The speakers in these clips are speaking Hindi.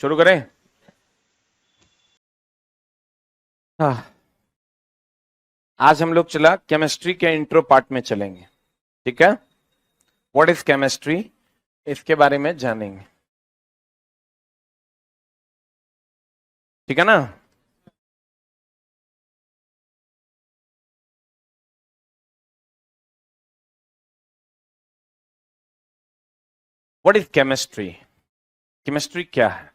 शुरू करें। हाँ, आज हम लोग चला केमिस्ट्री के इंट्रो पार्ट में चलेंगे। ठीक है, व्हाट इज केमिस्ट्री, इसके बारे में जानेंगे। ठीक है ना। व्हाट इज केमिस्ट्री, केमिस्ट्री क्या है?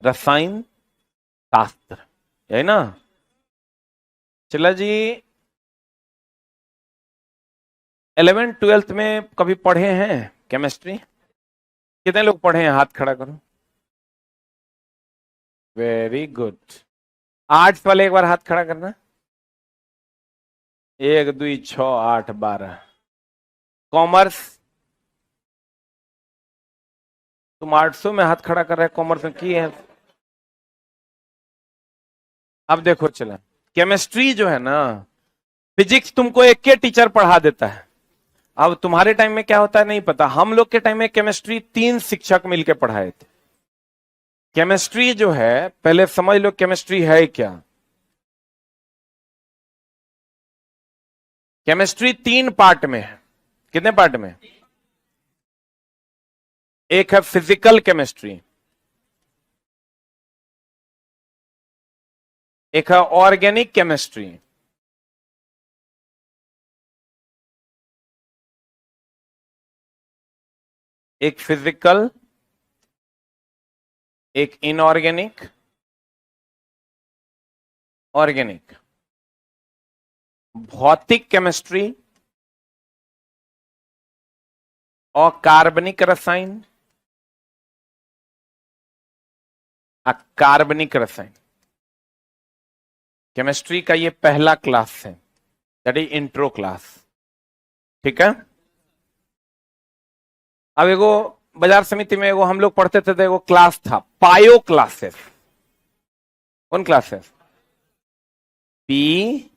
रसायन शास्त्र, है ना। चला जी, 11th-12th में कभी पढ़े हैं केमिस्ट्री? कितने लोग पढ़े हैं, हाथ खड़ा करो। Very good. आर्ट्स वाले एक बार हाथ खड़ा करना। 1 2 6 8 12। कॉमर्स, तुम आर्ट्सों में हाथ खड़ा कर रहे हैं, कॉमर्स में की है। अब देखो, चला केमिस्ट्री जो है ना, फिजिक्स तुमको एक के टीचर पढ़ा देता है। अब तुम्हारे टाइम में क्या होता है नहीं पता, हम लोग के टाइम में केमिस्ट्री 3 शिक्षक मिलकर पढ़ाए थे। केमिस्ट्री जो है, पहले समझ लो केमिस्ट्री है क्या। केमिस्ट्री 3 पार्ट में है। कितने पार्ट में? एक है फिजिकल केमिस्ट्री, एक है ऑर्गेनिक केमिस्ट्री, एक फिजिकल, एक इनऑर्गेनिक, ऑर्गेनिक। भौतिक केमिस्ट्री और कार्बनिक रसायन, अकार्बनिक रसायन। केमिस्ट्री का ये पहला क्लास है, दैट इज इंट्रो क्लास। ठीक है। अब एगो बाजार समिति में एगो हम लोग पढ़ते थे, तो एगो क्लास था पायो क्लासेस। कौन क्लासेस? PIO।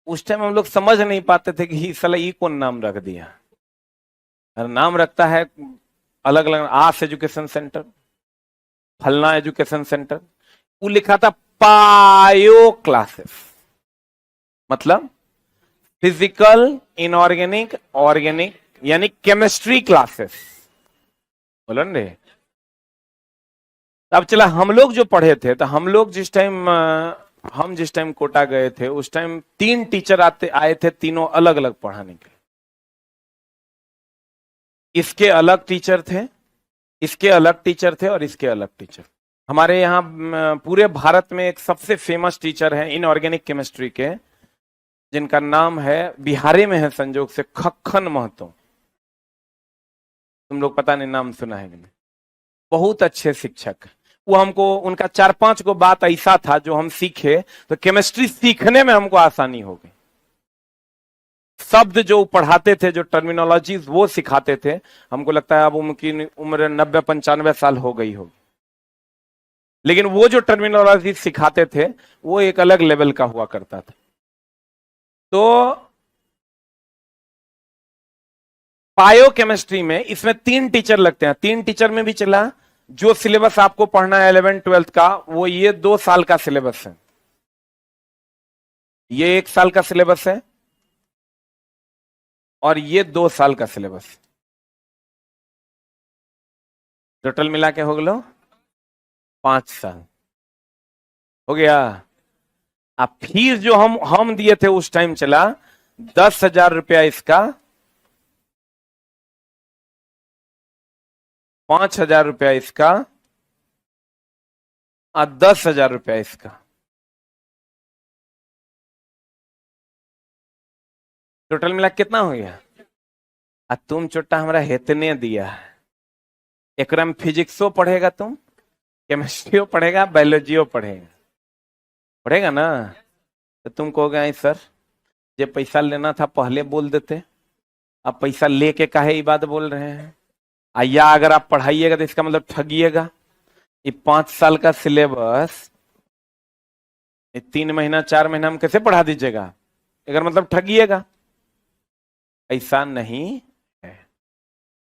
उस टाइम हम लोग समझ नहीं पाते थे कि साला ई कौन नाम रख दिया। हर नाम रखता है अलग अलग, आस एजुकेशन सेंटर, फलना एजुकेशन सेंटर। वो लिखा था पायो क्लासेस, मतलब फिजिकल, इनऑर्गेनिक, ऑर्गेनिक, यानी केमिस्ट्री क्लासेस। बोलो रे। अब चला, हम लोग जो पढ़े थे, तो हम लोग जिस टाइम कोटा गए थे, उस टाइम 3 टीचर आए थे, तीनों अलग अलग पढ़ाने के। इसके अलग टीचर थे, इसके अलग टीचर थे, और इसके अलग टीचर। हमारे यहाँ पूरे भारत में एक सबसे फेमस टीचर है इनऑर्गेनिक केमिस्ट्री के, जिनका नाम है, बिहारी में है संजोग से, खक्खन महतो। तुम लोग पता नहीं नाम सुना है कि नहीं। बहुत अच्छे शिक्षक। वो हमको, उनका 4-5 गो बात ऐसा था जो हम सीखे, तो केमिस्ट्री सीखने में हमको आसानी हो गई। शब्द जो पढ़ाते थे, जो टर्मिनोलॉजीज वो सिखाते थे, हमको लगता है अब उनकी उम्र 90-95 साल हो गई होगी, लेकिन वो जो टर्मिनोलॉजी सिखाते थे वो एक अलग लेवल का हुआ करता था। तो बायोकेमिस्ट्री में इसमें 3 टीचर लगते हैं। 3 टीचर में भी चला, जो सिलेबस आपको पढ़ना है 11th-12th का, वो ये 2 साल का सिलेबस है। ये 1 साल का सिलेबस है, और ये 2 साल का सिलेबस। टोटल मिला के हो गया 5 साल हो गया। अब फीस जो हम दिए थे उस टाइम चला 10,000 रुपया इसका, 5,000 रुपया इसका, और 10,000 रुपया इसका। टोटल मिला कितना हो गया? तुम छोटा हमारा हेतने दिया। एक में फिजिक्सो पढ़ेगा, तुम केमिस्ट्रियो पढ़ेगा, बायोलॉजियो पढ़ेगा ना। तो तुम कहोगे सर, ये पैसा लेना था पहले बोल देते, अब पैसा लेके काहे ये बात बोल रहे हैं। या अगर आप पढ़ाइएगा तो इसका मतलब ठगिएगा। ये 5 साल का सिलेबस 3 महीना 4 महीना हम कैसे पढ़ा दीजिएगा, अगर मतलब ठगिएगा। ऐसा नहीं है।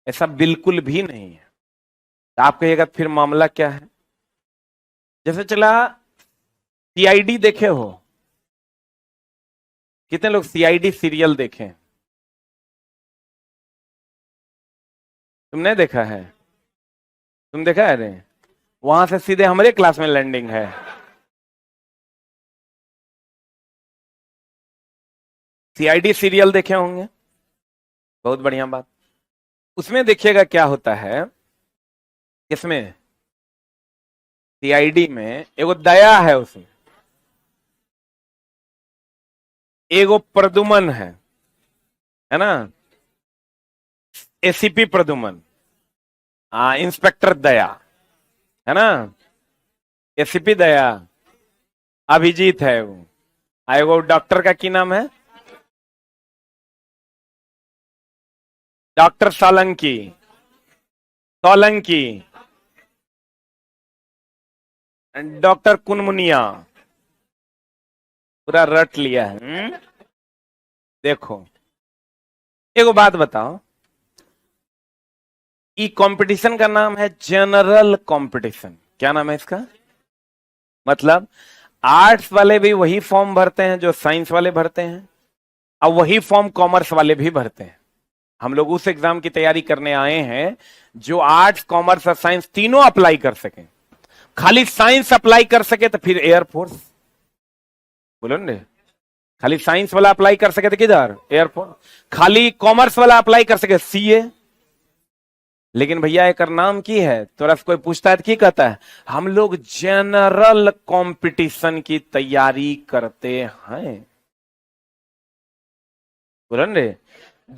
ऐसा बिल्कुल भी नहीं है। तो आप कहिएगा फिर मामला क्या है? जैसे चला, सीआईडी देखे हो? कितने लोग सीआईडी सीरियल देखे? तुमने देखा है? तुम देखा है? रे वहां से सीधे हमारे क्लास में लैंडिंग है। सीआईडी सीरियल देखे होंगे, बहुत बढ़िया बात। उसमें देखिएगा क्या होता है, किसमें? सीआईडी में एगो दया है, उसमें एगो प्रदुमन है ना? एसीपी प्रदुमन, इंस्पेक्टर दया, है ना? एसीपी दया अभिजीत है वो। एगो डॉक्टर का की नाम है? डॉक्टर सोलंकी, सोलंकी, डॉक्टर कुनमुनिया, पूरा रट लिया है। देखो, एगो बात बताओ, ई कंपटीशन का नाम है जनरल कंपटीशन। क्या नाम है इसका? मतलब आर्ट्स वाले भी वही फॉर्म भरते हैं जो साइंस वाले भरते हैं, और वही फॉर्म कॉमर्स वाले भी भरते हैं। हम लोग उस एग्जाम की तैयारी करने आए हैं जो आर्ट्स, कॉमर्स और साइंस तीनों अप्लाई कर सके। खाली साइंस अप्लाई कर सके तो फिर एयरफोर्स, बोलो ना। खाली साइंस वाला अप्लाई कर सके तो किधर? एयरफोर्स। खाली कॉमर्स वाला अप्लाई कर सके सीए। लेकिन भैया एक नाम की है, तोरा से कोई पूछता है तो की कहता है? हम लोग जनरल कंपटीशन की तैयारी करते हैं। बोलो ना।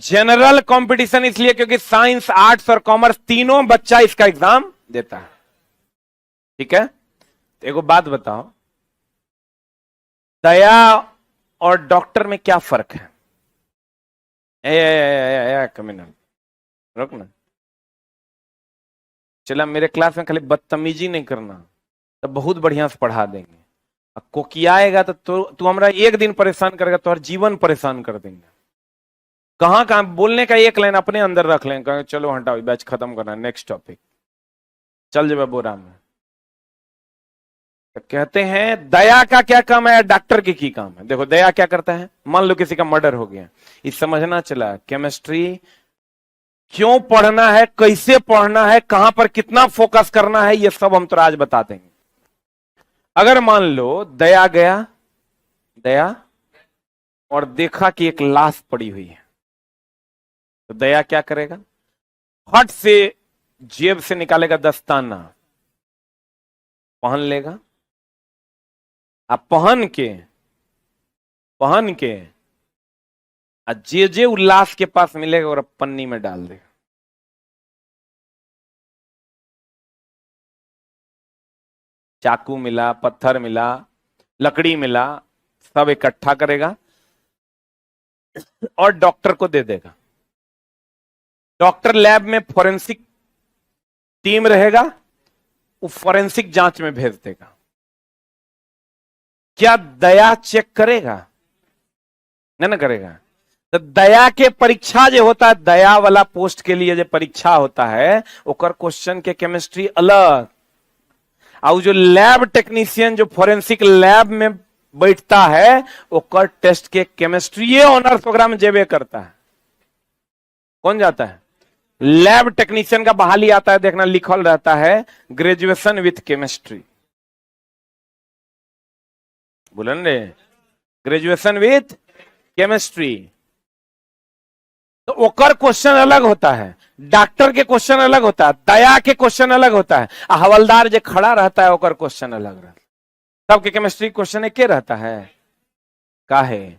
जनरल कंपटीशन इसलिए क्योंकि साइंस, आर्ट्स और कॉमर्स तीनों बच्चा इसका एग्जाम देता है। ठीक है? तो एगो बात बताओ, दया और डॉक्टर में क्या फर्क है? कमिनल, रुक ना। चला, मेरे क्लास में खाली बदतमीजी नहीं करना, तो बहुत बढ़िया से पढ़ा देंगे। कोकियाएगा तो तू हमरा एक दिन परेशान करेगा तो हर जीवन परेशान कर देंगे। कहां कहां बोलने का एक लाइन अपने अंदर रख लें, कहें चलो हटाओ बैच खत्म करना, नेक्स्ट टॉपिक चल जाए बोरा में। तो कहते हैं दया का क्या काम है, डॉक्टर की काम है। देखो दया क्या करता है, मान लो किसी का मर्डर हो गया, इस समझना चला केमिस्ट्री क्यों पढ़ना है, कैसे पढ़ना है, कहां पर कितना फोकस करना है, ये सब हम तो आज बता देंगे। अगर मान लो दया गया, दया और देखा कि एक लाश पड़ी हुई है, तो दया क्या करेगा? फट से जेब से निकालेगा दस्ताना, पहन लेगा, अब पहन के जे उल्लास के पास मिलेगा और पन्नी में डाल देगा। चाकू मिला, पत्थर मिला, लकड़ी मिला, सब इकट्ठा करेगा और डॉक्टर को दे देगा। डॉक्टर लैब में फोरेंसिक टीम रहेगा, वो फोरेंसिक जांच में भेज देगा। क्या दया चेक करेगा? नहीं ना करेगा। तो दया के परीक्षा जो होता है, दया वाला पोस्ट के लिए जो परीक्षा होता है, ओकर क्वेश्चन के केमिस्ट्री अलग। और जो लैब टेक्नीशियन जो फोरेंसिक लैब में बैठता है, ओकर टेस्ट के केमिस्ट्री ऑनर्स प्रोग्राम में जेबे करता है। कौन जाता है? लैब टेक्नीशियन का बहाली आता है, देखना लिखल रहता है ग्रेजुएशन विथ केमिस्ट्री। बोलन रे, ग्रेजुएशन विथ केमिस्ट्री। तो ओकर क्वेश्चन अलग होता है, डॉक्टर के क्वेश्चन अलग होता है, दया के क्वेश्चन अलग होता है, हवलदार जो खड़ा रहता है ओकर क्वेश्चन अलग रहता है। सबके केमिस्ट्री क्वेश्चन एक रहता है। का है?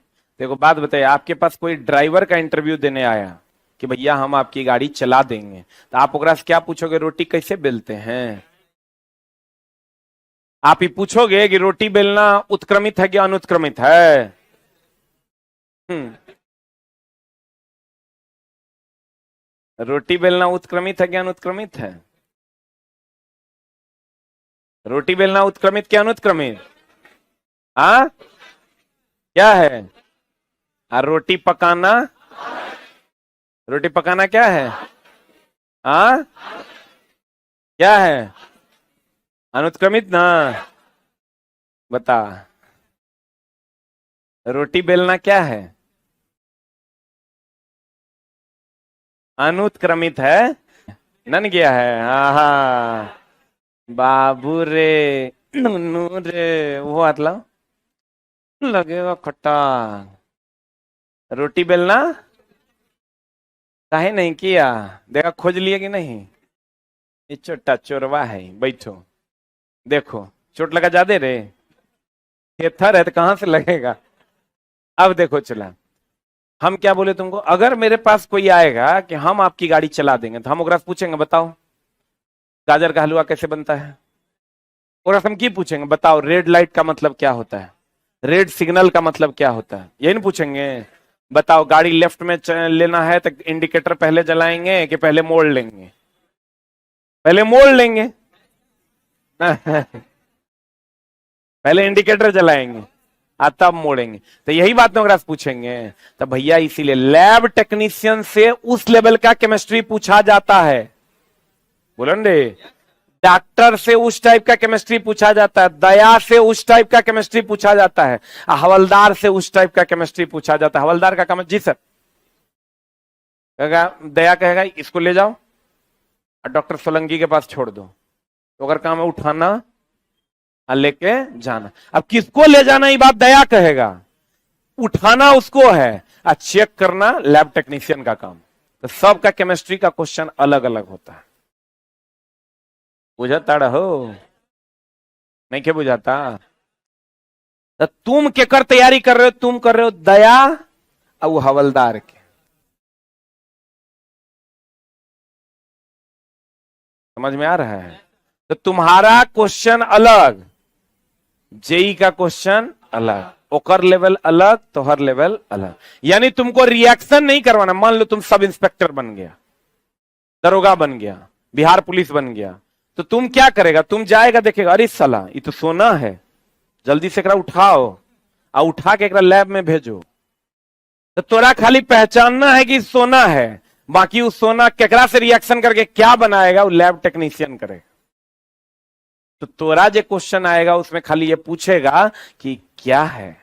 देखो बात बताइए, आपके पास कोई ड्राइवर का इंटरव्यू देने आया कि भैया हम आपकी गाड़ी चला देंगे, तो आप ओकरा से क्या पूछोगे? रोटी कैसे बेलते हैं? आप ही पूछोगे कि रोटी बेलना उत्क्रमित है कि अनुत्क्रमित है? रोटी बेलना उत्क्रमित है क्या अनुत्क्रमित है? रोटी बेलना उत्क्रमित क्या अनुत्क्रमित? हाँ, क्या है? और रोटी पकाना क्या है? हाँ क्या है? अनुत्क्रमित ना। बता, रोटी बेलना क्या है? अनुत्क्रमित है। नन गया है। हाँ हाँ, बाबू रे, नन्नू रे, वो मतलब लगेगा खट्टा। रोटी बेलना काहे नहीं किया? देखा, खोज लिए कि नहीं? ये छोटा चोरवा है, बैठो। देखो, चोट लगा ज्यादा रे, थेथर है तो कहां से लगेगा? अब देखो चला, हम क्या बोले तुमको, अगर मेरे पास कोई आएगा कि हम आपकी गाड़ी चला देंगे, तो हम ओकरा से पूछेंगे बताओ गाजर का हलवा कैसे बनता है। ओकरा से हम की पूछेंगे, बताओ रेड लाइट का मतलब क्या होता है, रेड सिग्नल का मतलब क्या होता है, यही नहीं पूछेंगे। बताओ गाड़ी लेफ्ट में लेना है तो इंडिकेटर पहले जलाएंगे कि पहले मोड़ लेंगे? पहले मोड़ लेंगे। पहले इंडिकेटर जलाएंगे तब मोड़ेंगे। तो यही बात में पूछेंगे। तो भैया इसीलिए लैब टेक्नीशियन से उस लेवल का केमिस्ट्री पूछा जाता है। बोलन रे, डॉक्टर से उस टाइप का केमिस्ट्री पूछा जाता है, दया से उस टाइप का केमिस्ट्री पूछा जाता है, हवलदार से उस टाइप का केमिस्ट्री पूछा जाता है। हवलदार का काम, जी सर, कहेगा, दया कहेगा इसको ले जाओ और डॉक्टर सोलंकी के पास छोड़ दो। तो अगर काम है उठाना और लेके जाना। अब किसको ले जाना ये बात दया कहेगा, उठाना उसको है, और चेक करना लैब टेक्नीशियन का काम। तो सबका केमिस्ट्री का क्वेश्चन अलग अलग होता है। बुझाता रहो, नहीं क्या बुझाता? तो तुम के कर तैयारी कर रहे हो, तुम कर रहे हो दया और वो हवलदार के। समझ में आ रहा है? तो तुम्हारा क्वेश्चन अलग, जेई का क्वेश्चन अलग, ओकर लेवल अलग, तो हर लेवल अलग। यानी तुमको रिएक्शन नहीं करवाना। मान लो तुम सब इंस्पेक्टर बन गया, दरोगा बन गया, बिहार पुलिस बन गया, तो तुम क्या करेगा? तुम जाएगा, देखेगा, अरे साला ये तो सोना है, जल्दी से एकरा उठाओ और उठा के एकरा लैब में भेजो। तो तोरा खाली पहचानना है कि सोना है, बाकी उस सोना केकरा से रिएक्शन करके क्या बनाएगा वो लैब टेक्नीशियन करेगा। तो तोरा जो क्वेश्चन आएगा उसमें खाली ये पूछेगा कि क्या है,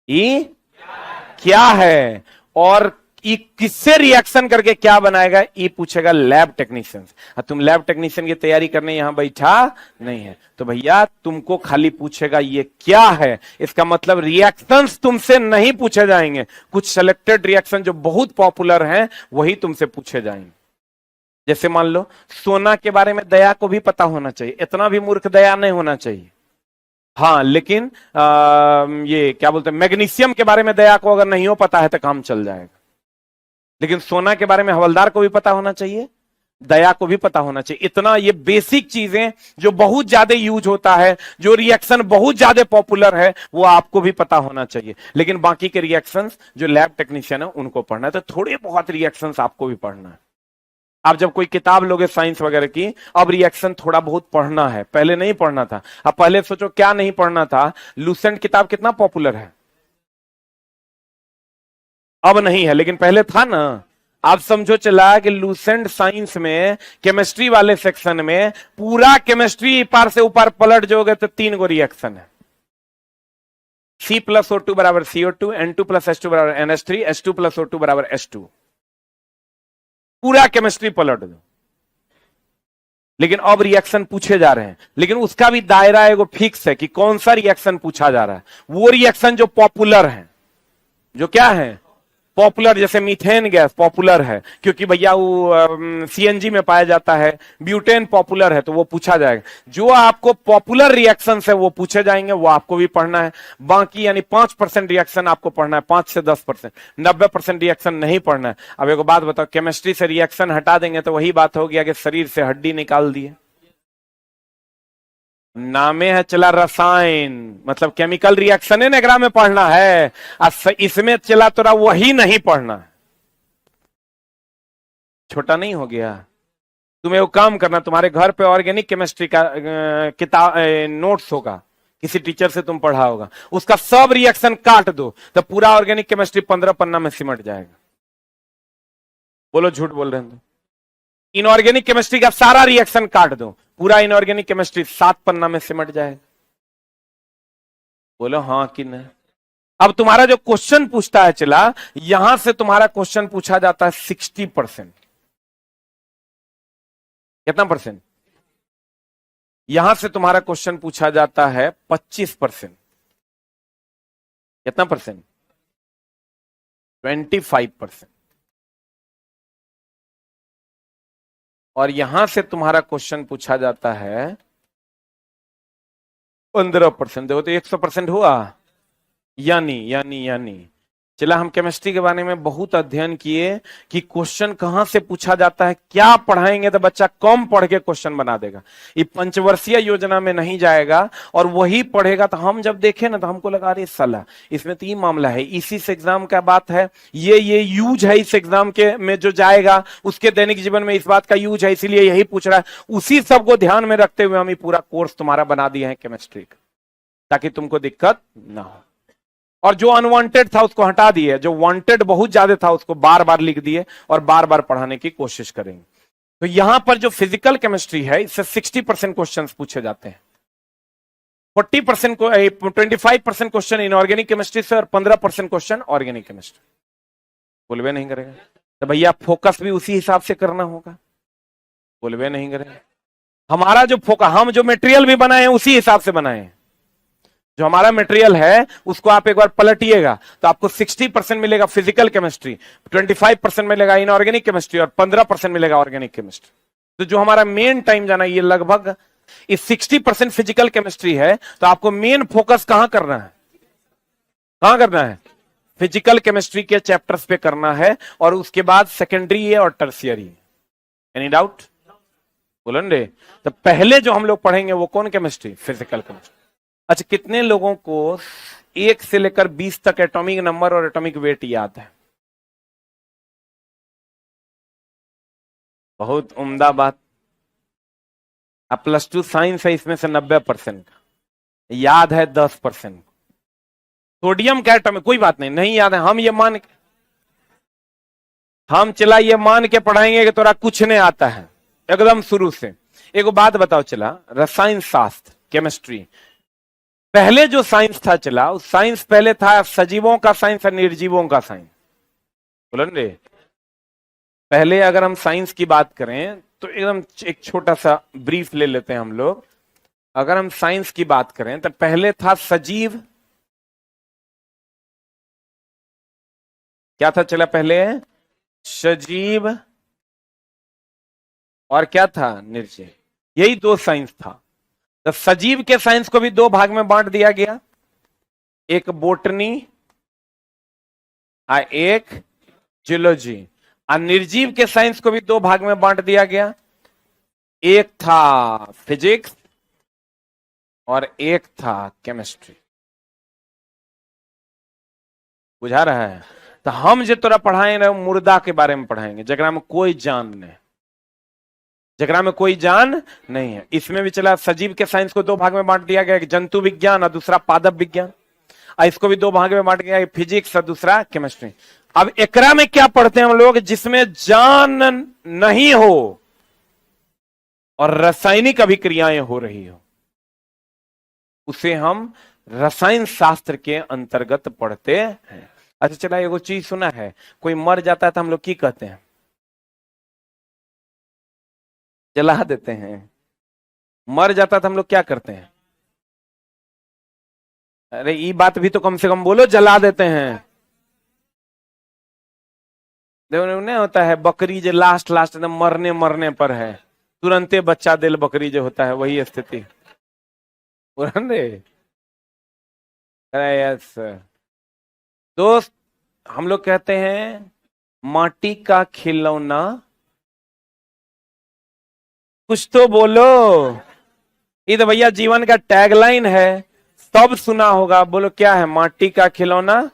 ये क्या है, और ये किससे रिएक्शन करके क्या बनाएगा, ये पूछेगा लैब टेक्नीशियन। तुम लैब टेक्नीशियन की तैयारी करने यहां बैठा नहीं है, तो भैया तुमको खाली पूछेगा ये क्या है। इसका मतलब रिएक्शंस तुमसे नहीं पूछे जाएंगे, कुछ सिलेक्टेड रिएक्शन जो बहुत पॉपुलर हैं वही तुमसे पूछे जाएंगे। जैसे मान लो सोना के बारे में दया को भी पता होना चाहिए, इतना भी मूर्ख दया नहीं होना चाहिए। हाँ, लेकिन ये क्या बोलते हैं, मैग्नीशियम के बारे में दया को अगर नहीं हो पता है तो काम चल जाएगा। लेकिन सोना के बारे में हवलदार को भी पता होना चाहिए, दया को भी पता होना चाहिए। इतना ये बेसिक चीजें जो बहुत ज्यादा यूज होता है, जो रिएक्शन बहुत ज्यादा पॉपुलर है, वो आपको भी पता होना चाहिए। लेकिन बाकी के रिएक्शंस जो लैब टेक्नीशियन है उनको पढ़ना है, तो थोड़े बहुत रिएक्शंस आपको भी पढ़ना है। आप जब कोई किताब लोगे साइंस वगैरह की, अब रिएक्शन थोड़ा बहुत पढ़ना है, पहले नहीं पढ़ना था। अब पहले सोचो क्या नहीं पढ़ना था, लूसेंट किताब कितना पॉपुलर है, अब नहीं है लेकिन पहले था ना। आप समझो चला कि लूसेंट साइंस में केमिस्ट्री वाले सेक्शन में पूरा केमिस्ट्री पार से ऊपर पलट जोगे तो 3 गो रिएक्शन है। C+O2 बराबर CO2, N2 प्लस H2 बराबर NH3, H2 प्लस O2 बराबर H2। पूरा केमिस्ट्री पलट दो। लेकिन अब रिएक्शन पूछे जा रहे हैं, लेकिन उसका भी दायरा एगो फिक्स है कि कौन सा रिएक्शन पूछा जा रहा है। वो रिएक्शन जो पॉपुलर है, जो क्या है पॉपुलर, जैसे मीथेन गैस पॉपुलर है क्योंकि भैया वो सीएनजी में पाया जाता है, ब्यूटेन पॉपुलर है तो वो पूछा जाएगा। जो आपको पॉपुलर रिएक्शन है वो पूछे जाएंगे, वो आपको भी पढ़ना है। बाकी यानी 5% रिएक्शन आपको पढ़ना है, 5 से 10%, 90% रिएक्शन नहीं पढ़ना है। अब एक बात बताओ, केमिस्ट्री से रिएक्शन हटा देंगे तो वही बात हो गया कि शरीर से हड्डी निकाल दिए। नामे है चला रसायन, मतलब केमिकल रिएक्शन है ना में पढ़ना है, इसमें चला तोरा वही नहीं पढ़ना है। छोटा नहीं हो गया? तुम्हें वो काम करना, तुम्हारे घर पे ऑर्गेनिक केमिस्ट्री का किताब नोट्स होगा, किसी टीचर से तुम पढ़ा होगा, उसका सब रिएक्शन काट दो तो पूरा ऑर्गेनिक केमिस्ट्री 15 पन्ना में सिमट जाएगा। बोलो झूठ बोल रहे हैं? इनऑर्गेनिक केमिस्ट्री का सारा रिएक्शन काट दो, पूरा इनऑर्गेनिक केमिस्ट्री 7 पन्ना में सिमट जाएगा। बोलो हाँ कि नहीं। अब तुम्हारा जो क्वेश्चन पूछता है चला, यहां से तुम्हारा क्वेश्चन पूछा जाता है 60%। कितना परसेंट? यहां से तुम्हारा क्वेश्चन पूछा जाता है 25%। कितना परसेंट? 25%। और यहां से तुम्हारा क्वेश्चन पूछा जाता है 15%। देखो तो 100% हुआ। यानी चला, हम केमिस्ट्री के बारे में बहुत अध्ययन किए कि क्वेश्चन कहां से पूछा जाता है, क्या पढ़ाएंगे तो बच्चा कम पढ़ के क्वेश्चन बना देगा। ये पंचवर्षीय योजना में नहीं जाएगा और वही पढ़ेगा। तो हम जब देखे ना तो हमको लगा अरे साला इसमें तो ये मामला है, इसी से एग्जाम का बात है, ये यूज है इस एग्जाम के में जो जाएगा उसके दैनिक जीवन में इस बात का यूज है, इसीलिए यही पूछ रहा है। उसी सबको ध्यान में रखते हुए हम ये पूरा कोर्स तुम्हारा बना दिए हैं केमिस्ट्री का, ताकि तुमको दिक्कत ना हो। और जो अनवांटेड था उसको हटा दिए, जो वांटेड बहुत ज्यादा था उसको बार बार लिख दिए और बार बार पढ़ाने की कोशिश करेंगे। तो यहां पर जो फिजिकल केमिस्ट्री है इससे 60% क्वेश्चन पूछे जाते हैं। 40% को 25% क्वेश्चन इनऑर्गेनिक केमिस्ट्री से और 15% क्वेश्चन ऑर्गेनिक केमिस्ट्री। बोलवे नहीं करेगा तो भैया फोकस भी उसी हिसाब से करना होगा। बोलवे नहीं करेगा। हमारा जो फोकस, हम जो मटेरियल भी बनाए हैं उसी हिसाब से बनाए हैं। जो हमारा मटेरियल है उसको आप एक बार पलटिएगा तो आपको 60% मिलेगा फिजिकल केमिस्ट्री, 25% मिलेगा इनऑर्गेनिक केमिस्ट्री और 15% मिलेगा ऑर्गेनिक केमिस्ट्री। तो जो हमारा मेन टाइम जाना ये लगभग इस 60% फिजिकल केमिस्ट्री है, तो आपको मेन फोकस कहां करना है? कहां करना है? फिजिकल केमिस्ट्री के चैप्टर्स पे करना है और उसके बाद सेकेंडरी है और टर्शियरी। Any doubt? बोलन रे। तो पहले जो हम लोग पढ़ेंगे वो कौन केमिस्ट्री? Physical chemistry. अच्छा, कितने लोगों को 1 से लेकर 20 तक एटॉमिक नंबर और एटॉमिक वेट याद है? बहुत उम्दा बात। अब +2 साइंस है, इसमें से 90% का याद है, 10%। सोडियम का एटॉमिक कोई बात नहीं, नहीं याद है, हम चला ये मान के पढ़ाएंगे कि तोरा कुछ नहीं आता है एकदम शुरू से। एक बात बताओ चला, रसायन शास्त्र केमिस्ट्री पहले जो साइंस था चला, उस साइंस पहले था सजीवों का साइंस और निर्जीवों का साइंस। बोलन रे। पहले अगर हम साइंस की बात करें तो एकदम एक छोटा सा ब्रीफ ले लेते हैं हम लोग। अगर हम साइंस की बात करें तो पहले था सजीव। क्या था चला पहले? सजीव। और क्या था? निर्जीव। यही 2 साइंस था। तो सजीव के साइंस को भी 2 भाग में बांट दिया गया, एक बोटनी और एक जियोलॉजी। और निर्जीव के साइंस को भी 2 भाग में बांट दिया गया, एक था फिजिक्स और एक था केमिस्ट्री। बुझा रहा है? तो हम जो तोरा पढ़ाए ना मुर्दा के बारे में पढ़ाएंगे, जगरा में कोई जान नहीं, जगरा में कोई जान नहीं है। इसमें भी चला सजीव के साइंस को 2 भाग में बांट दिया गया, एक जंतु विज्ञान और दूसरा पादप विज्ञान। और इसको भी 2 भाग में बांट गया, एक फिजिक्स और दूसरा केमिस्ट्री। अब एकरा में क्या पढ़ते हैं हम लोग? जिसमें जान नहीं हो और रासायनिक अभिक्रियाएं हो रही हो, उसे हम रसायन शास्त्र के अंतर्गत पढ़ते हैं। अच्छा चला, एगो चीज सुना है, कोई मर जाता है तो हम लोग की कहते हैं? जला देते हैं। मर जाता तो हम लोग क्या करते हैं? अरे ये बात भी तो कम से कम बोलो, जला देते हैं। देखो नहीं होता है बकरी जो लास्ट एकदम मरने पर है, तुरंते बच्चा दिल बकरी जो होता है, वही स्थिति। यस दोस्त, हम लोग कहते हैं माटी का खिलौना। कुछ तो बोलो। ये तो भैया जीवन का टैगलाइन है, सब सुना होगा। बोलो क्या है? माटी का खिलौना।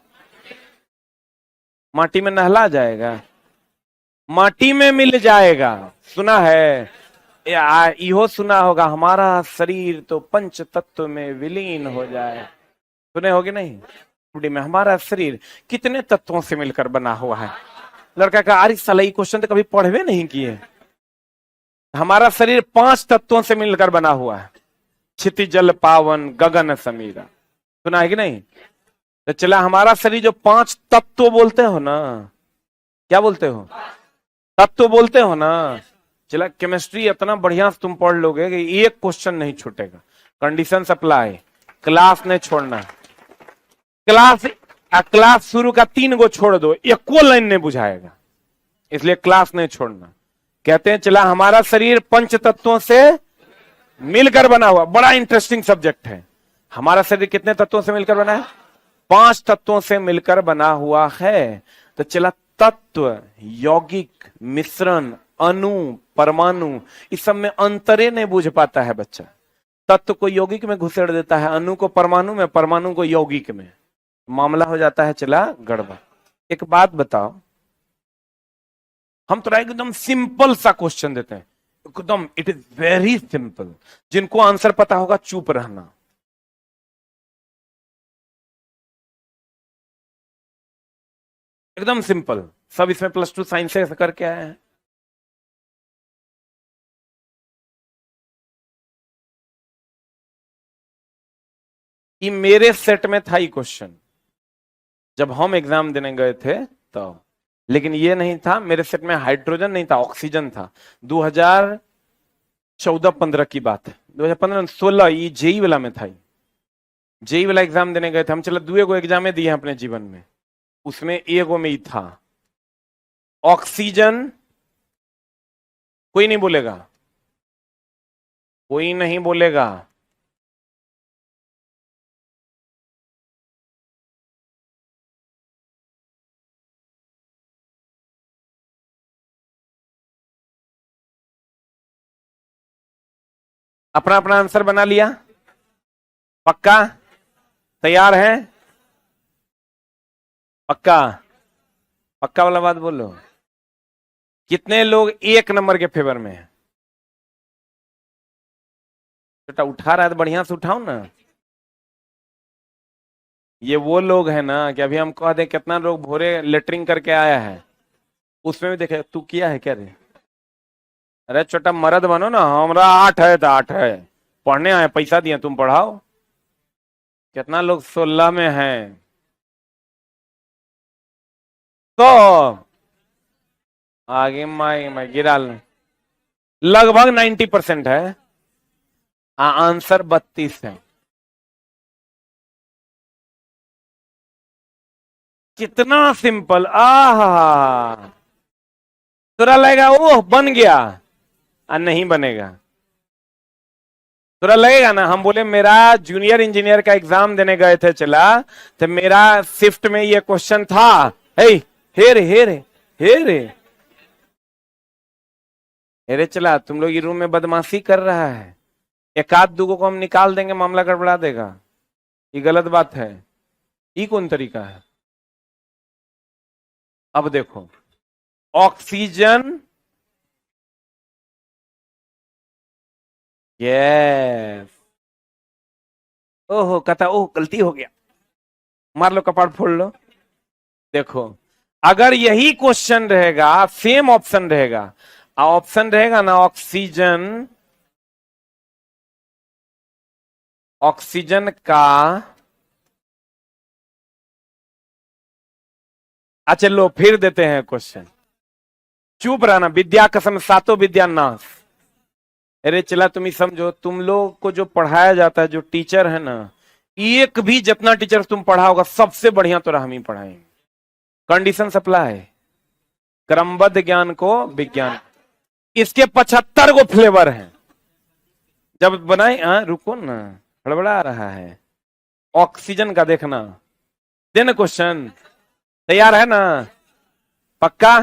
माटी में नहला जाएगा, माटी में मिल जाएगा। सुना है? इहो सुना होगा, हमारा शरीर तो 5 तत्व में विलीन हो जाए। सुने होगे नहीं? में हमारा शरीर कितने तत्वों से मिलकर बना हुआ है। लड़का का अरे साला ये क्वेश्चन तो कभी पढ़वे नहीं किए। हमारा शरीर 5 तत्वों से मिलकर बना हुआ है। क्षिति जल पावन गगन समीरा, सुना है कि नहीं? तो चला हमारा शरीर जो 5 तत्व बोलते हो ना, क्या बोलते हो? तत्व बोलते हो ना। चला केमिस्ट्री इतना बढ़िया से तुम पढ़ लोगे कि एक क्वेश्चन नहीं छूटेगा। कंडीशन अप्लाई, क्लास नहीं छोड़ना। क्लास शुरू का 3 गो छोड़ दो, एको लाइन नहीं बुझाएगा, इसलिए क्लास नहीं छोड़ना। कहते हैं चला हमारा शरीर 5 तत्वों से मिलकर बना हुआ। बड़ा इंटरेस्टिंग सब्जेक्ट है। हमारा शरीर कितने तत्वों से मिलकर बना है? 5 तत्वों से मिलकर बना हुआ है। तो चला तत्व, यौगिक, मिश्रण, अणु, परमाणु, इस सब में अंतरे नहीं बुझ पाता है बच्चा। तत्व को यौगिक में घुसेड़ देता है, अणु को परमाणु में, परमाणु को यौगिक में, मामला हो जाता है चला गड़बड़। एक बात बताओ, हम थोड़ा एकदम सिंपल सा क्वेश्चन देते हैं, एकदम इट इज वेरी सिंपल। जिनको आंसर पता होगा चुप रहना। एकदम सिंपल, सब इसमें +2 साइंस से करके आए हैं। ये मेरे सेट में था ये क्वेश्चन, जब हम एग्जाम देने गए थे तो, लेकिन ये नहीं था मेरे सेट में। हाइड्रोजन नहीं था, ऑक्सीजन था। 2014-15 की बात है, 2015-16 ये जेई वाला में था। जेई वाला एग्जाम देने गए थे हम। चलो 2 गो एग्जाम दिए अपने जीवन में, उसमें एगो में ही था ऑक्सीजन। कोई नहीं बोलेगा, कोई नहीं बोलेगा। अपना अपना आंसर बना लिया? पक्का? तैयार है? पक्का? पक्का वाला बात बोलो। कितने लोग 1 नंबर के फेवर में है? बेटा उठा रहा है तो बढ़िया से उठाओ ना। ये वो लोग हैं ना कि अभी हम कह दें कितना लोग भोरे लेटरिंग करके आया है, उसमें भी देखे तू किया है क्या रे? अरे छोटा मर्द बनो ना। हमारा 8 है तो 8 है, पढ़ने आए, पैसा दिए, तुम पढ़ाओ। कितना लोग 16 में हैं? तो आगे मैं गिरा लगभग 90% है। आंसर 32 है। कितना सिंपल। आहा, तुरा लगेगा ओह बन गया, नहीं बनेगा। तुरा लगेगा ना, हम बोले मेरा जूनियर इंजीनियर का एग्जाम देने गए थे चला, तो मेरा शिफ्ट में ये क्वेश्चन था। हे रे अरे चला तुम लोग ये रूम में बदमाशी कर रहा है, एक आध दूगो को हम निकाल देंगे, मामला गड़बड़ा देगा। ये गलत बात है। ये कौन तरीका है? अब देखो, ऑक्सीजन, यस। ओहो कहता ओह गलती हो गया, मार लो कपाड़ फोड़ लो। देखो अगर यही क्वेश्चन रहेगा, सेम ऑप्शन रहेगा, ऑप्शन रहेगा ना ऑक्सीजन, ऑक्सीजन का, अच्छा लो फिर देते हैं क्वेश्चन। चुप रहना, विद्या कसम सातों विद्या नाश। अरे चला तुम ही समझो, तुम लोग को जो पढ़ाया जाता है, जो टीचर है ना, एक भी जितना टीचर तुम पढ़ा होगा सबसे बढ़िया तो हम ही पढ़ाएंगे। कंडीशन अप्लाई, क्रमबद्ध ज्ञान को विज्ञान। इसके 75 गो फ्लेवर हैं। जब बनाए, रुको ना, हड़बड़ा रहा है। ऑक्सीजन का देखना, देना क्वेश्चन, तैयार है ना? पक्का?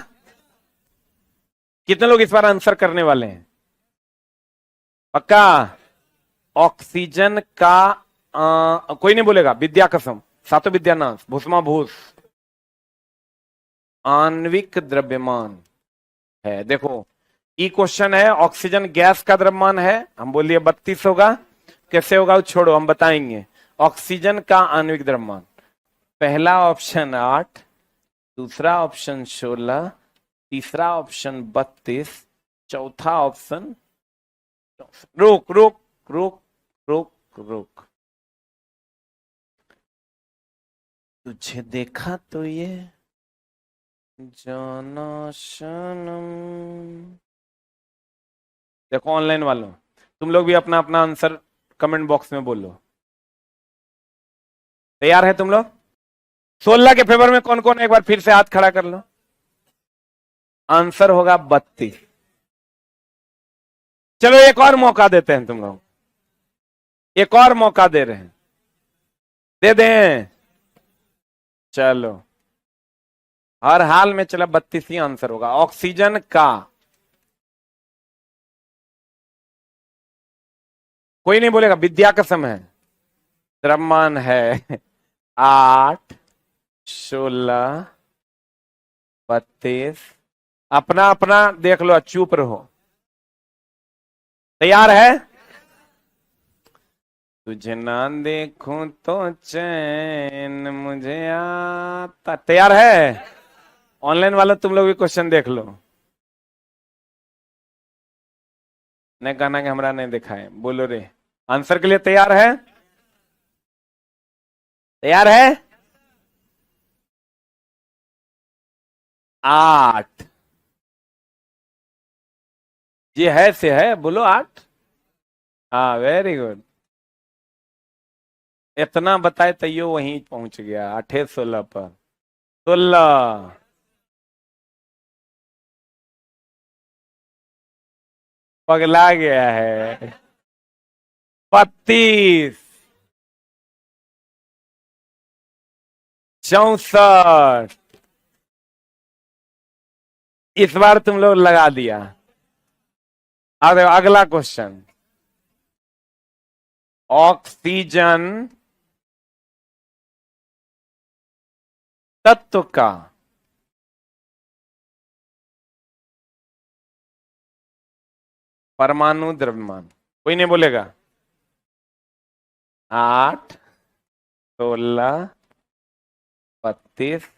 कितने लोग इस बार आंसर करने वाले हैं? पक्का? ऑक्सीजन का कोई नहीं बोलेगा, विद्या कसम सातों विद्या नाश, भूष्मा भूष, आणविक द्रव्यमान है। देखो ई क्वेश्चन है, ऑक्सीजन गैस का द्रव्यमान है, हम बोलिए 32 होगा। कैसे होगा वो छोड़ो, हम बताएंगे। ऑक्सीजन का आणविक द्रव्यमान, पहला ऑप्शन 8, दूसरा ऑप्शन 16, तीसरा ऑप्शन 32, चौथा ऑप्शन, रुक रुक रुक रुक रुक, तुझे देखा तो ये जाना सनम। देखो ऑनलाइन वालों, तुम लोग भी अपना अपना आंसर कमेंट बॉक्स में बोलो। तैयार है तुम लोग? 16 के फेवर में कौन कौन, एक बार फिर से हाथ खड़ा कर लो। आंसर होगा 32। चलो एक और मौका देते हैं तुम लोग, एक और मौका दे रहे हैं, दे दें? चलो हर हाल में चला 32 ही आंसर होगा। ऑक्सीजन का, कोई नहीं बोलेगा, विद्या का समय है। द्रव्यमान है 8, 16, 32। अपना अपना देख लो, चुप रहो। तैयार है? तुझे ना देखूं तो चैन मुझे आता। तैयार है? ऑनलाइन वाला तुम लोग भी क्वेश्चन देख लो। नहीं कहना कि हमरा नहीं दिखाए, बोलो रे। आंसर के लिए तैयार है? तैयार है? 8। ये है से है, बोलो 8। हाँ वेरी गुड। इतना बताए तैयो वहीं पहुंच गया, 8 16 पर। 16 पगला गया है। 32, 64। इस बार तुम लोग लगा दिया। अब अगला क्वेश्चन, ऑक्सीजन तत्व का परमाणु द्रव्यमान, कोई नहीं बोलेगा? 8, 16, 32,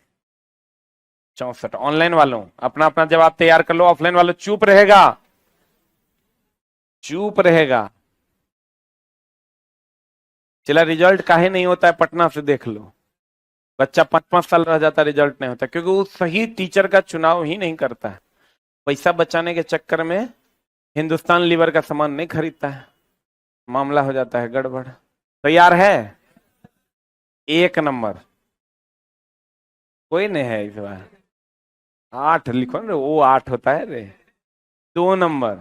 64। ऑनलाइन वालों अपना अपना जवाब तैयार कर लो। ऑफलाइन वालों चुप रहेगा, चुप रहेगा। चला रिजल्ट काहे नहीं होता है, पटना से देख लो। बच्चा 5-5 साल रह जाता, रिजल्ट नहीं होता, क्योंकि वो सही टीचर का चुनाव ही नहीं करता है। पैसा बचाने के चक्कर में हिंदुस्तान लीवर का सामान नहीं खरीदता है, मामला हो जाता है गड़बड़। तैयार है? 1 नंबर, कोई नहीं है इस बार। 8 लिखो ना, वो 8 होता है रे। 2 नंबर,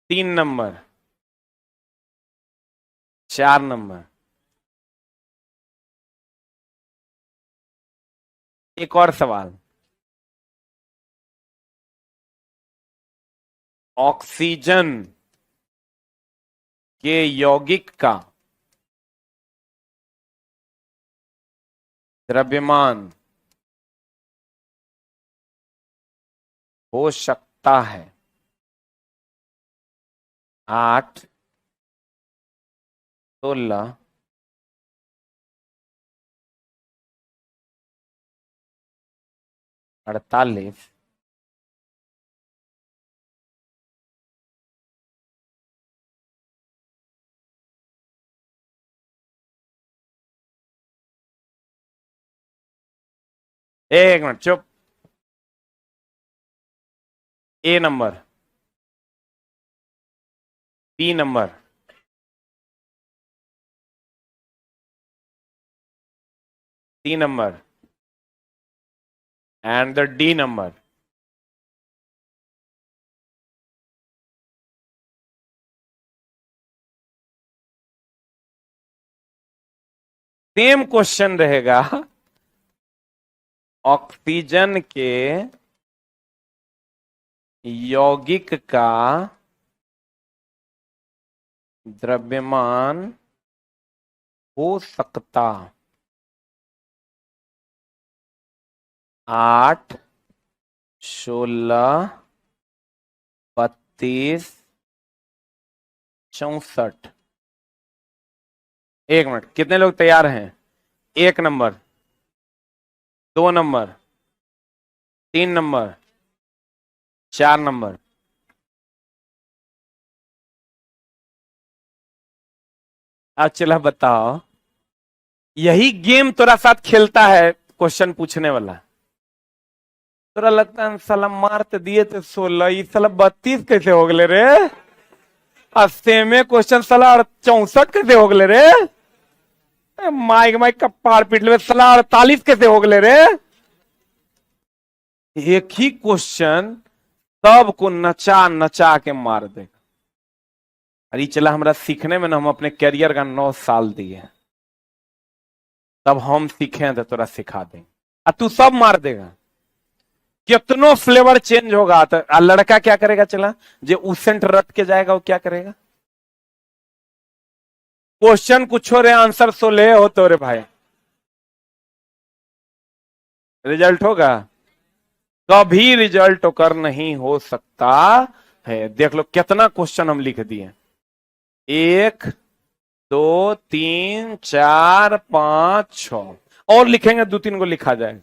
3 नंबर, 4 नंबर। एक और सवाल, ऑक्सीजन के यौगिक का द्रव्यमान हो सकता है 8, 16, 48, 1 मिनट चुप। A number, B number, C number and the D number. Same question रहेगा, ऑक्सीजन के यौगिक का द्रव्यमान हो सकता 8, 16, 32, 64। 1 मिनट, कितने लोग तैयार हैं? 1 नंबर, 2 नंबर, 3 नंबर, 4 नंबर। अब चला बताओ, यही गेम तोरा साथ खेलता है क्वेश्चन पूछने वाला। तोरा लगता है साला मार तो दिए थे 16, ये साला 32 कैसे हो गए रे? अस्सी में क्वेश्चन साला 64 कैसे हो गए रे? माइक माइक का पार पीट ले साला 48 कैसे हो गए रे? एक ही क्वेश्चन सबको नचा नचा के मार देगा। अरे चला, हमरा सीखने में ना हम अपने करियर का 9 साल दिए, तब हम सीखे तो तोरा सिखा देंगे। और तू सब मार देगा, कितनों फ्लेवर चेंज होगा। तो लड़का क्या करेगा? चला, जो उसेंट रट के जाएगा वो क्या करेगा? क्वेश्चन कुछ हो रहे, आंसर 16 हो तो रे भाई, रिजल्ट होगा? कभी रिजल्ट होकर नहीं हो सकता है। देख लो कितना क्वेश्चन हम लिख दिए, 1 2 3 4 5 6 और लिखेंगे, 2-3 को लिखा जाएगा।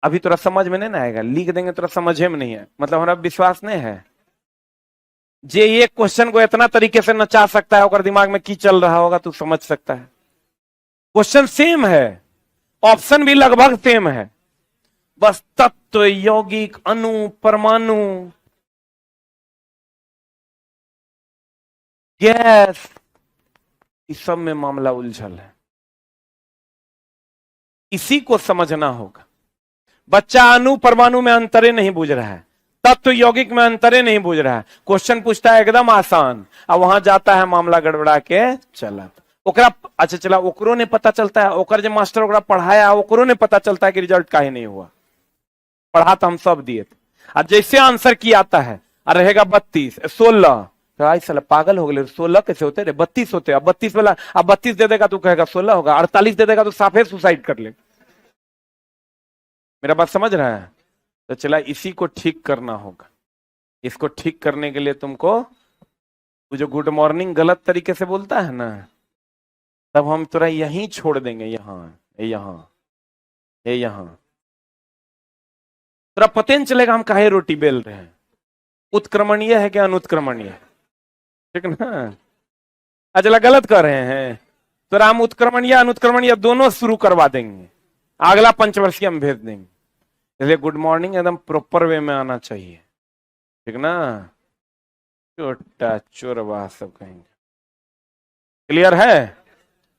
अभी तोरा समझ में नहीं ना आएगा, लिख देंगे तोरा समझे में नहीं है, मतलब हमारा विश्वास नहीं है। जे ये क्वेश्चन को इतना तरीके से नचा सकता है, और दिमाग में की चल रहा होगा, तू समझ सकता है। क्वेश्चन सेम है, ऑप्शन भी लगभग सेम है, बस तत्व, यौगिक, अणु, परमाणु, गैस, इस सब में मामला उलझल है। इसी को समझना होगा। बच्चा अणु परमाणु में अंतरे नहीं बूझ रहा है, तत्व यौगिक में अंतरे नहीं बूझ रहा है। क्वेश्चन पूछता है एकदम आसान, अब वहां जाता है मामला गड़बड़ा के चला। ओकरा अच्छा चला, ओकरो ने पता चलता है, ओकर जो मास्टर ओकरा पढ़ाया ओकरो ने पता चलता है कि रिजल्ट काहे नहीं हुआ। पढ़ा तो हम सब दिए थे। और जैसे आंसर की आता है और रहेगा 32 16, तो आई साला पागल हो गए, 16 कैसे होते रे? 32 होते। अब 32 वाला, अब 32 दे देगा तू कहेगा 16 होगा, 48 दे देगा तो साफे सुसाइड कर ले। मेरा बात समझ रहा है? तो चला, इसी को ठीक करना होगा। इसको ठीक करने के लिए तुमको, वो जो गुड मॉर्निंग गलत तरीके से बोलता है ना, तब हम तुरा यहीं छोड़ देंगे, यहां यहां यहां। तुरा पता नहीं चलेगा हम काहे रोटी बेल रहे हैं। उत्क्रमणीय है क्या अनुत्क्रमणीय? ठीक ना? अचला गलत कर रहे हैं तो हम उत्क्रमणीय अनुत्क्रमणीय दोनों शुरू करवा देंगे, अगला पंचवर्षीय हम भेज देंगे। इसलिए गुड मॉर्निंग एकदम प्रॉपर वे में आना चाहिए, ठीक ना? छोटा चोरवा सब कहेंगे। क्लियर है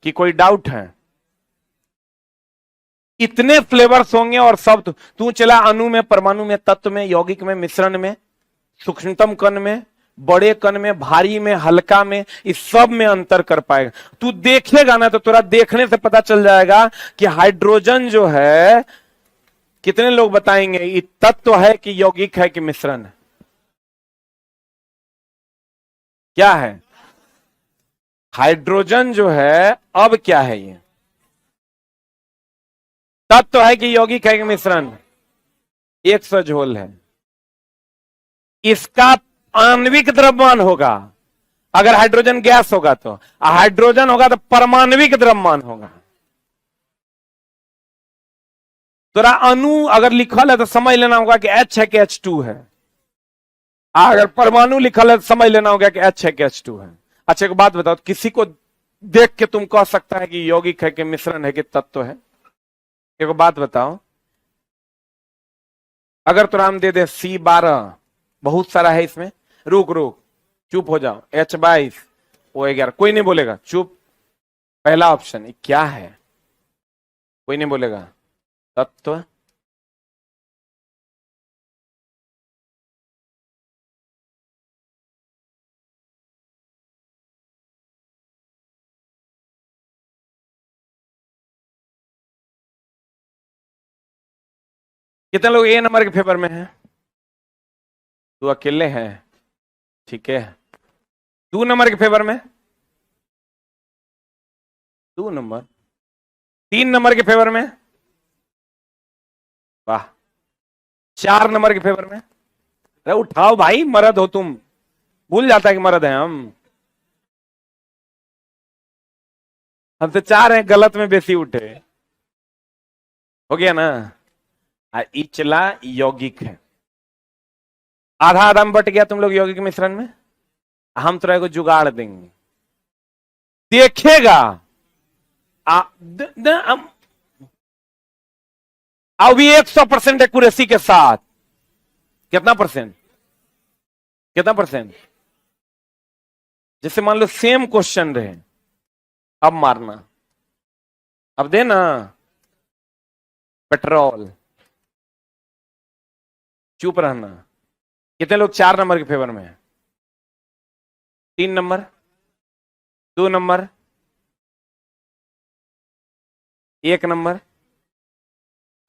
कि कोई डाउट है? इतने फ्लेवर्स होंगे और सब तू चला अणु में, परमाणु में, तत्व में, यौगिक में, मिश्रण में, सूक्ष्मतम कण में, बड़े कण में, भारी में, हल्का में, इस सब में अंतर कर पाएगा। तू देखेगा ना तो तुरा देखने से पता चल जाएगा कि हाइड्रोजन जो है, कितने लोग बताएंगे ये तत्व है कि यौगिक है कि मिश्रण है? क्या है? हाइड्रोजन जो है अब क्या है? ये तत्व है कि यौगिक है कि मिश्रण? एक सौ झोल है। इसका आणविक द्रव्यमान होगा, अगर हाइड्रोजन गैस होगा तो, हाइड्रोजन होगा तो परमाणविक द्रव्यमान होगा। तोरा अणु अगर लिखल है तो समझ लेना होगा कि H है कि H2 है, अगर परमाणु लिखल है तो समझ लेना होगा कि H है कि H2 है। अच्छा एक बात बताओ, किसी को देख के तुम कह सकता है कि यौगिक है कि मिश्रण है कि तत्व है? एक बात बताओ, अगर तुरा हम दे दे C12, बहुत सारा है इसमें, रुक रुक चुप हो जाओ, H22 O11, कोई नहीं बोलेगा, चुप। पहला ऑप्शन क्या है? कोई नहीं बोलेगा। तत्व, कितने लोग ए नंबर के फेवर में हैं? तू अकेले हैं, ठीक है। 2 नंबर के फेवर में, 2 नंबर, 3 नंबर के फेवर में, वाह। 4 नंबर के फेवर में, अरे उठाओ भाई, मर्द हो तुम, भूल जाता है कि मर्द है हम। हमसे 4 हैं, गलत में बेसी उठे। हो गया ना। इचला यौगिक है, आधा आधा में बट गया तुम लोग यौगिक मिश्रण में। हम तो को जुगाड़ देंगे, देखेगा अब भी 100% एक्यूरेसी के साथ। कितना परसेंट, कितना परसेंट? जैसे मान लो सेम क्वेश्चन रहे, अब मारना, अब देना। पेट्रोल, चुप रहना। कितने लोग 4 नंबर के फेवर में है? 3 नंबर, 2 नंबर, 1 नंबर।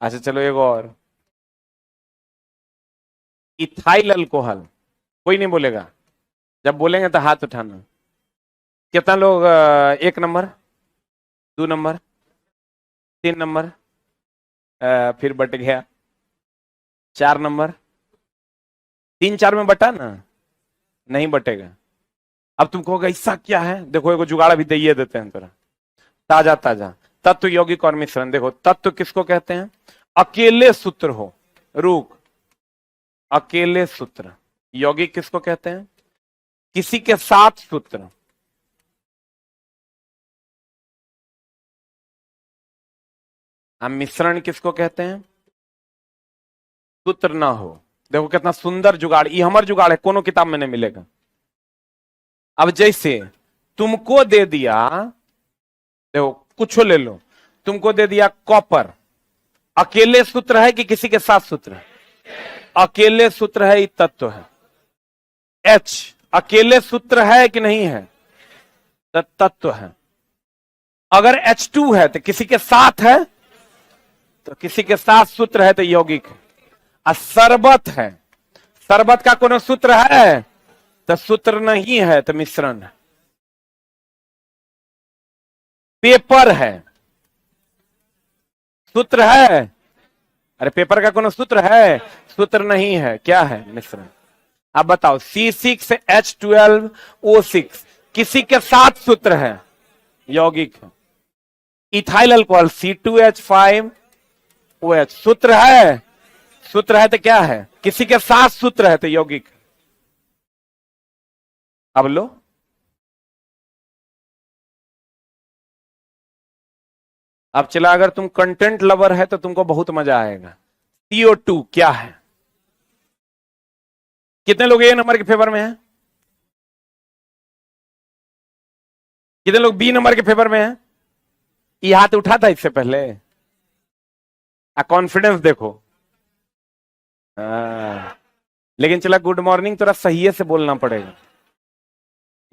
अच्छा चलो एक और, इथाइल अल्कोहल। कोई नहीं बोलेगा, जब बोलेंगे तो हाथ उठाना। कितना लोग 1 नंबर, 2 नंबर, 3 नंबर, फिर बट गया 4 नंबर। 3 4 में बटा ना, नहीं बटेगा। अब तुम कहोगे ऐसा क्या है, देखो एक जुगाड़ भी दे देते हैं थोड़ा। ताजा ताजा तत्व यौगिक और मिश्रण। देखो तत्व किसको कहते हैं? अकेले सूत्र हो, रुक, अकेले सूत्र। यौगिक किसको कहते हैं? किसी के साथ सूत्र। हम मिश्रण किसको कहते हैं? सूत्र ना हो। देखो कितना सुंदर जुगाड़, ये हमार जुगाड़ है, कोनो किताब में नहीं मिलेगा। अब जैसे तुमको दे दिया, देखो कुछ ले लो, तुमको दे दिया कॉपर, अकेले सूत्र है कि किसी के साथ सूत्र है? अकेले सूत्र है, ये तत्व है। H अकेले सूत्र है कि नहीं है? तत्व है। अगर H2 है तो किसी के साथ है, तो किसी के साथ सूत्र है तो यौगिक है। और शरबत है, शरबत का कोनो सूत्र है तो सूत्र नहीं है तो मिश्रण है। पेपर है, सूत्र है? अरे पेपर का कोनो सूत्र है? सूत्र नहीं है, क्या है? मिश्रण। अब बताओ C6H12O6 किसी के साथ सूत्र है? यौगिक है। इथाइल अल्कोहल C2H5OH सूत्र है? सूत्र है तो क्या है? किसी के साथ सूत्र है तो यौगिक। अब लो, अब चला, अगर तुम कंटेंट लवर है तो तुमको बहुत मजा आएगा। CO2 क्या है? कितने लोग A नंबर के फेवर में हैं? कितने लोग B नंबर के फेवर में हैं? ये हाथ उठा था इससे पहले? कॉन्फिडेंस देखो। लेकिन चला, गुड मॉर्निंग थोड़ा सही से बोलना पड़ेगा।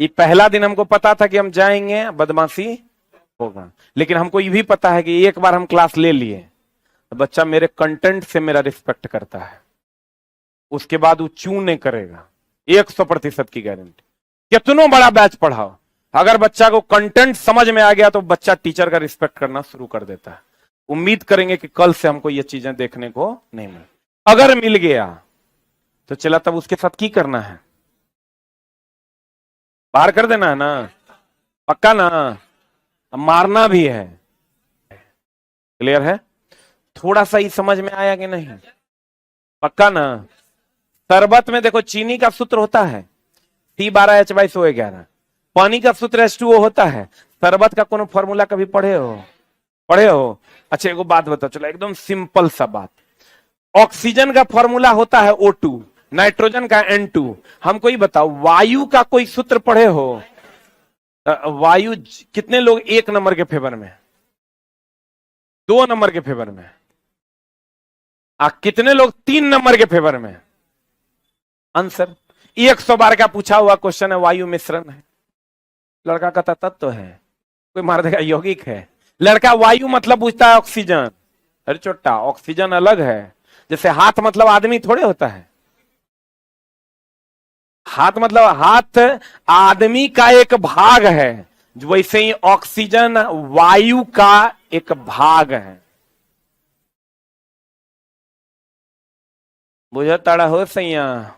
ये पहला दिन हमको पता था कि हम जाएंगे बदमाशी होगा, लेकिन हमको ये भी पता है कि एक बार हम क्लास ले लिए तो बच्चा मेरे कंटेंट से मेरा रिस्पेक्ट करता है, उसके बाद वो चू नहीं करेगा। 100% की गारंटी। कितनों बड़ा बैच पढ़ाओ, अगर बच्चा को कंटेंट समझ में आ गया तो बच्चा टीचर का रिस्पेक्ट करना शुरू कर देता है। उम्मीद करेंगे कि कल से हमको ये चीजें देखने को नहीं मिले। अगर मिल गया तो चला, तब उसके साथ की करना है? बाहर कर देना है ना, पक्का ना? मारना भी है। क्लियर है? थोड़ा सा ही समझ में आया कि नहीं? पक्का ना? शरबत में देखो चीनी का सूत्र होता है C12H22O11, पानी का सूत्र H2O होता है। शरबत का कोनो फॉर्मूला कभी पढ़े हो? पढ़े हो? अच्छा एगो बात बताओ, चलो एकदम सिंपल सा बात। ऑक्सीजन का फॉर्मूला होता है O2, नाइट्रोजन का N2। हमको ही बताओ, वायु का कोई सूत्र पढ़े हो? वायु। कितने लोग 1 नंबर के फेवर में, 2 नंबर के फेवर में, कितने लोग 3 नंबर के फेवर में? आंसर 100 बार का पूछा हुआ क्वेश्चन है, वायु मिश्रण है। लड़का का तत्व है, कोई मार देगा यौगिक है। लड़का वायु मतलब पूछता है ऑक्सीजन। अरे छोटा, ऑक्सीजन अलग है। जैसे हाथ मतलब आदमी थोड़े होता है। हाथ मतलब हाथ आदमी का एक भाग है, वैसे ही ऑक्सीजन वायु का एक भाग है। बुझा ताड़ा हो सैया?